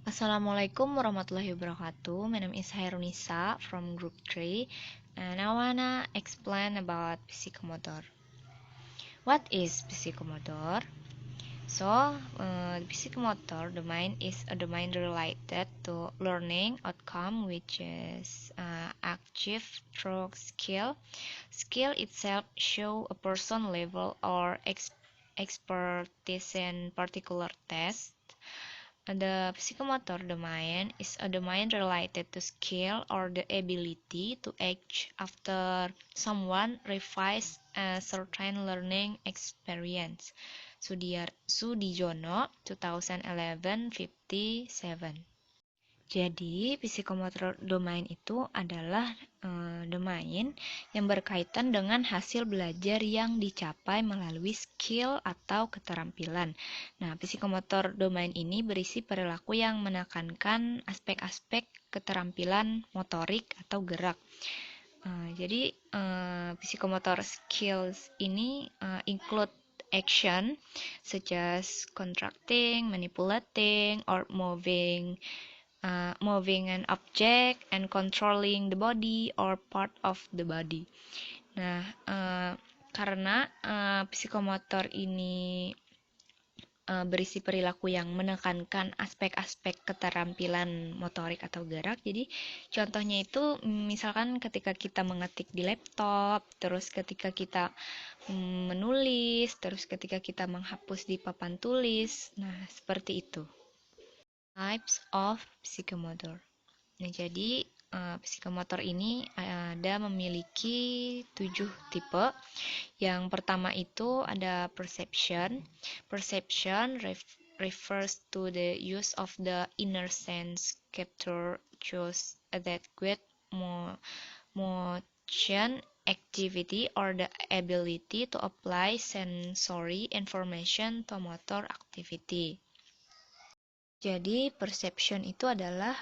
Assalamualaikum warahmatullahi wabarakatuh. My name is Hairunisa from Group 3, and I wanna explain about psychomotor. What is psychomotor? Psychomotor domain is a domain related to learning outcome which is achieved through skill. Skill itself show a person level or expertise in particular task. The psychomotor domain is a domain related to skill or the ability to act after someone revises a certain learning experience. Sudijono, 2011, 57. Jadi, psikomotor domain itu adalah domain yang berkaitan dengan hasil belajar yang dicapai melalui skill atau keterampilan. Nah, psikomotor domain ini berisi perilaku yang menekankan aspek-aspek keterampilan motorik atau gerak. Jadi, psikomotor skills ini include action such as contracting, manipulating, or moving an object and controlling the body or part of the body. Nah, karena psikomotor ini berisi perilaku yang menekankan aspek-aspek keterampilan motorik atau gerak. Jadi contohnya itu misalkan ketika kita mengetik di laptop, terus ketika kita menulis, terus ketika kita menghapus di papan tulis. Nah, seperti itu. Types of psychomotor. Nah, jadi psikomotor ini ada memiliki 7 tipe. Yang pertama itu ada perception. Perception refers to the use of the inner sense capture choose adequate motion activity or the ability to apply sensory information to motor activity. Jadi, perception itu adalah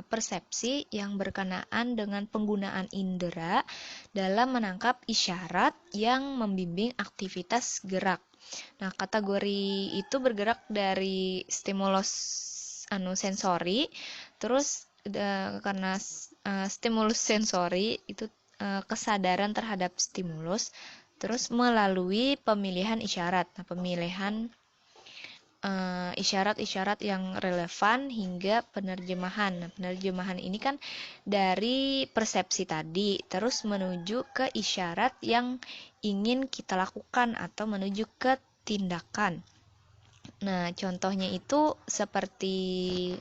persepsi yang berkenaan dengan penggunaan indera dalam menangkap isyarat yang membimbing aktivitas gerak. Nah, kategori itu bergerak dari stimulus sensori, terus karena stimulus sensori itu kesadaran terhadap stimulus, terus melalui pemilihan isyarat. Nah, pemilihan isyarat-isyarat yang relevan hingga penerjemahan. Nah, penerjemahan ini kan dari persepsi tadi, terus menuju ke isyarat yang ingin kita lakukan atau menuju ke tindakan. Nah, contohnya itu seperti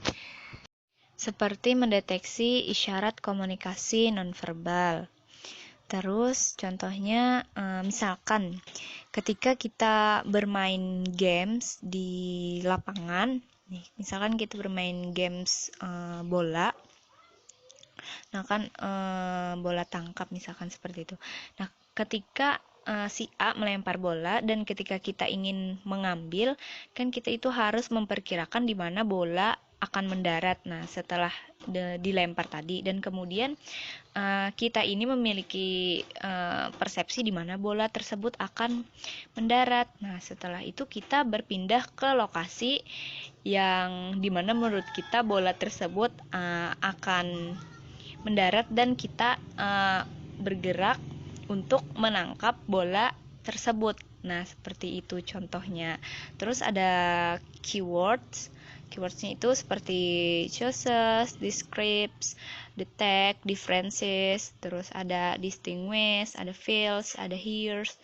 mendeteksi isyarat komunikasi nonverbal. Terus contohnya misalkan ketika kita bermain games di lapangan, nih, misalkan kita bermain games bola, nah kan bola tangkap misalkan seperti itu. Nah, ketika si A melempar bola dan ketika kita ingin mengambil, kan kita itu harus memperkirakan di mana bola akan mendarat. Nah, setelah dilempar tadi dan kemudian kita ini memiliki persepsi di mana bola tersebut akan mendarat. Nah, setelah itu kita berpindah ke lokasi yang dimana menurut kita bola tersebut akan mendarat dan kita bergerak untuk menangkap bola tersebut. Nah, seperti itu contohnya. Terus ada keywords. Keywordsnya itu seperti chooses, describes, detect, differences, terus ada distinguish, ada feels, ada hears,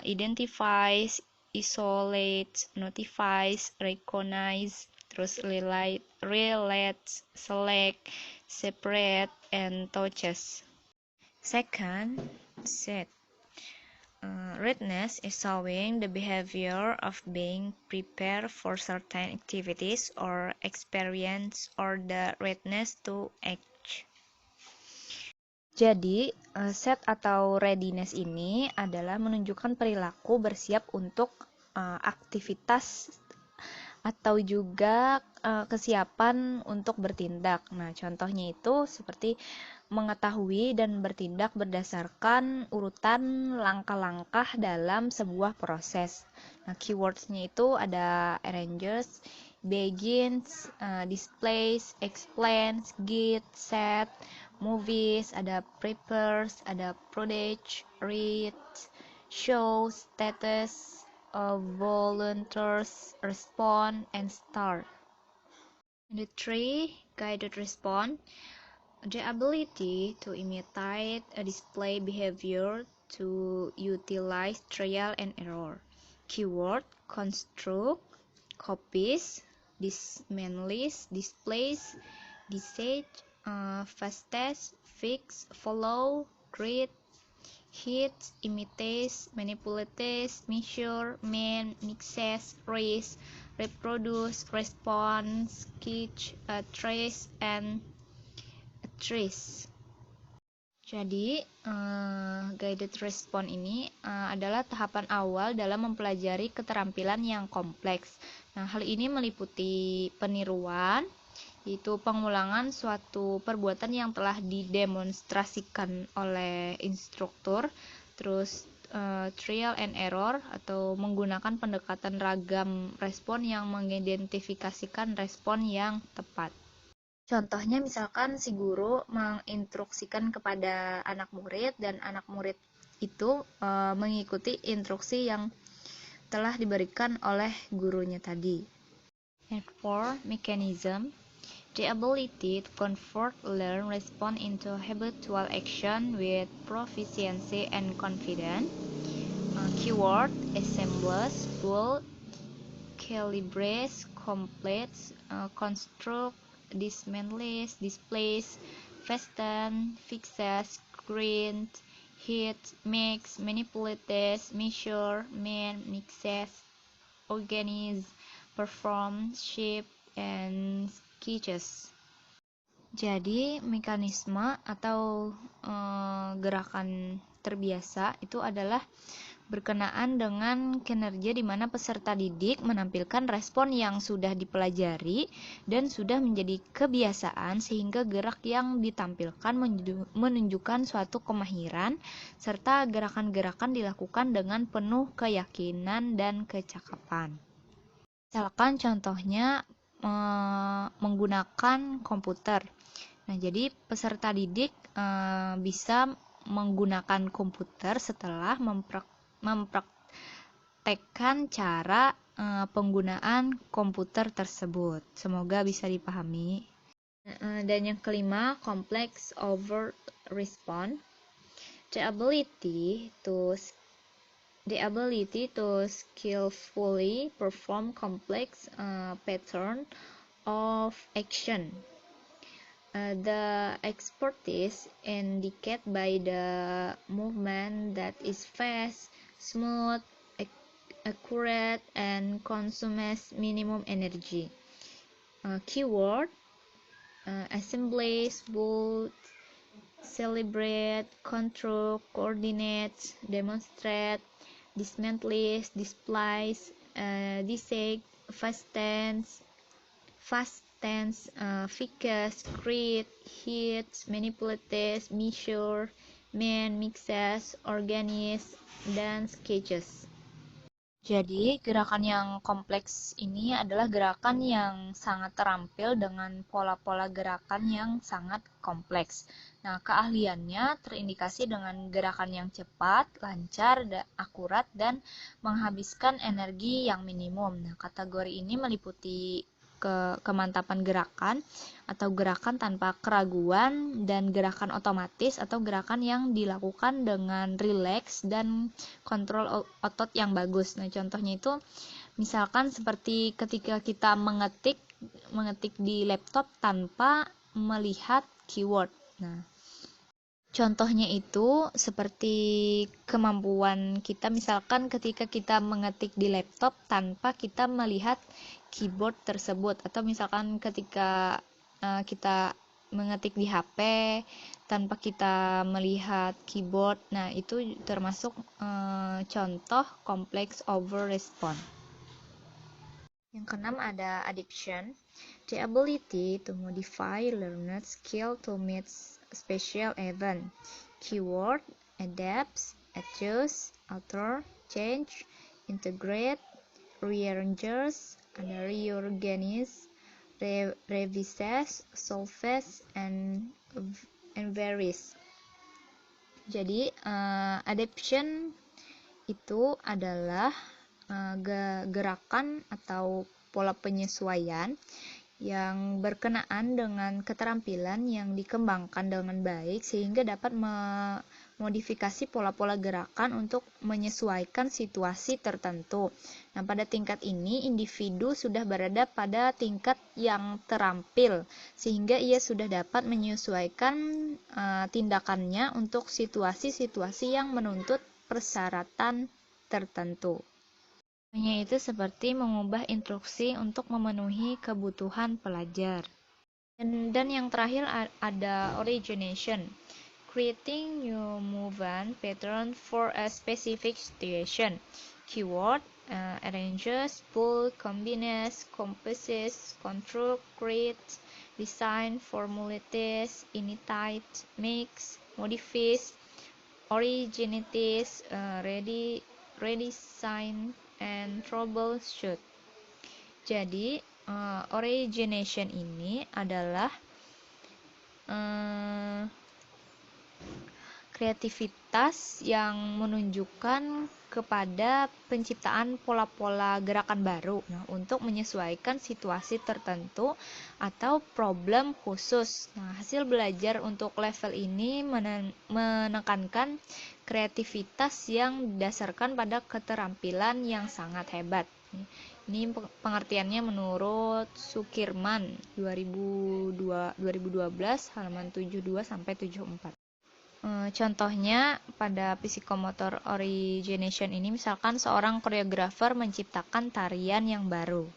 identifies, isolates, notifies, recognize, terus relates, select, separate, and touches. Second, set. Readiness is showing the behavior of being prepared for certain activities or experience or the readiness to act. Jadi, set atau readiness ini adalah menunjukkan perilaku bersiap untuk aktivitas atau juga kesiapan untuk bertindak. Nah, contohnya itu seperti mengetahui dan bertindak berdasarkan urutan langkah-langkah dalam sebuah proses. Nah, keywords-nya itu ada arranges, begins, displays, explains, get, set, movies, ada prepares, ada prodigy, read, show, status, volunteers, respond, and start. The three guided response. The ability to imitate a display behavior to utilize trial and error. Keyword, construct, copies, dismantles, displays, decide, fastest, fix, follow, create, hit, imitate, manipulate, measure, man, mixes, raise, reproduce, respond, sketch, trace, and trace. Jadi, guided response ini adalah tahapan awal dalam mempelajari keterampilan yang kompleks. Nah, hal ini meliputi peniruan, yaitu pengulangan suatu perbuatan yang telah didemonstrasikan oleh instruktur, terus trial and error atau menggunakan pendekatan ragam respon yang mengidentifikasikan respon yang tepat. Contohnya misalkan si guru menginstruksikan kepada anak murid dan anak murid itu mengikuti instruksi yang telah diberikan oleh gurunya tadi. And for mechanism, the ability to convert learned response into habitual action with proficiency and confidence. Keyword, assembles, build, calibrates, completes, construct, dismantles, displays, fasten, fixes, grind, hit, mix, manipulates, measure, man, mixes, organize, perform, shape, and sketches. Jadi mekanisme atau gerakan terbiasa itu adalah berkenaan dengan kinerja di mana peserta didik menampilkan respon yang sudah dipelajari dan sudah menjadi kebiasaan sehingga gerak yang ditampilkan menunjukkan suatu kemahiran serta gerakan-gerakan dilakukan dengan penuh keyakinan dan kecakapan. Misalkan contohnya menggunakan komputer. Nah, jadi peserta didik bisa menggunakan komputer setelah mempraktekkan cara penggunaan komputer tersebut. Semoga bisa dipahami. Dan yang kelima, complex over response. The ability to skillfully perform complex pattern of action. The expertise indicated by the movement that is fast, smooth, accurate, and consumes minimum energy. Keyword, assemblies, build, celebrate, control, coordinate, demonstrate, dismantles, displays, dissect, fastens, fixes, create, hit, manipulates, measure, man, mixes, organize, dan sketches. Jadi, gerakan yang kompleks ini adalah gerakan yang sangat terampil dengan pola-pola gerakan yang sangat kompleks. Nah, keahliannya terindikasi dengan gerakan yang cepat, lancar, akurat, dan menghabiskan energi yang minimum. Nah, kategori ini meliputi kemantapan gerakan atau gerakan tanpa keraguan dan gerakan otomatis atau gerakan yang dilakukan dengan rileks dan kontrol otot yang bagus. Nah, contohnya itu misalkan seperti ketika kita mengetik di laptop tanpa melihat keyword. Nah, contohnya itu seperti kemampuan kita misalkan ketika kita mengetik di laptop tanpa kita melihat keyboard tersebut, atau misalkan ketika kita mengetik di HP tanpa kita melihat keyboard. Nah, itu termasuk contoh complex over response. Yang keenam ada adaptation, the ability to modify learned skill to meet special event. Keyword, adapts, adjust, alter, change, integrate, rearranges, ada reorganize, revises, solves, and varies. Jadi adaptation itu adalah gerakan atau pola penyesuaian yang berkenaan dengan keterampilan yang dikembangkan dengan baik sehingga dapat memodifikasi pola-pola gerakan untuk menyesuaikan situasi tertentu. Nah, pada tingkat ini individu sudah berada pada tingkat yang terampil sehingga ia sudah dapat menyesuaikan tindakannya untuk situasi-situasi yang menuntut persyaratan tertentu. Contohnya itu seperti mengubah instruksi untuk memenuhi kebutuhan pelajar. Dan yang terakhir ada origination, creating new movement pattern for a specific situation. Keyword arranges, pull, combines, composes, construct, create, design, formulates, imitate, makes, modifies, originates, redesign, and troubleshoot. Jadi, origination ini adalah kreativitas yang menunjukkan kepada penciptaan pola-pola gerakan baru untuk menyesuaikan situasi tertentu atau problem khusus. Nah, hasil belajar untuk level ini menekankan kreativitas yang didasarkan pada keterampilan yang sangat hebat. Ini pengertiannya menurut Sukirman 2012 halaman 72 sampai 74. Contohnya pada psychomotor origination ini misalkan seorang koreografer menciptakan tarian yang baru.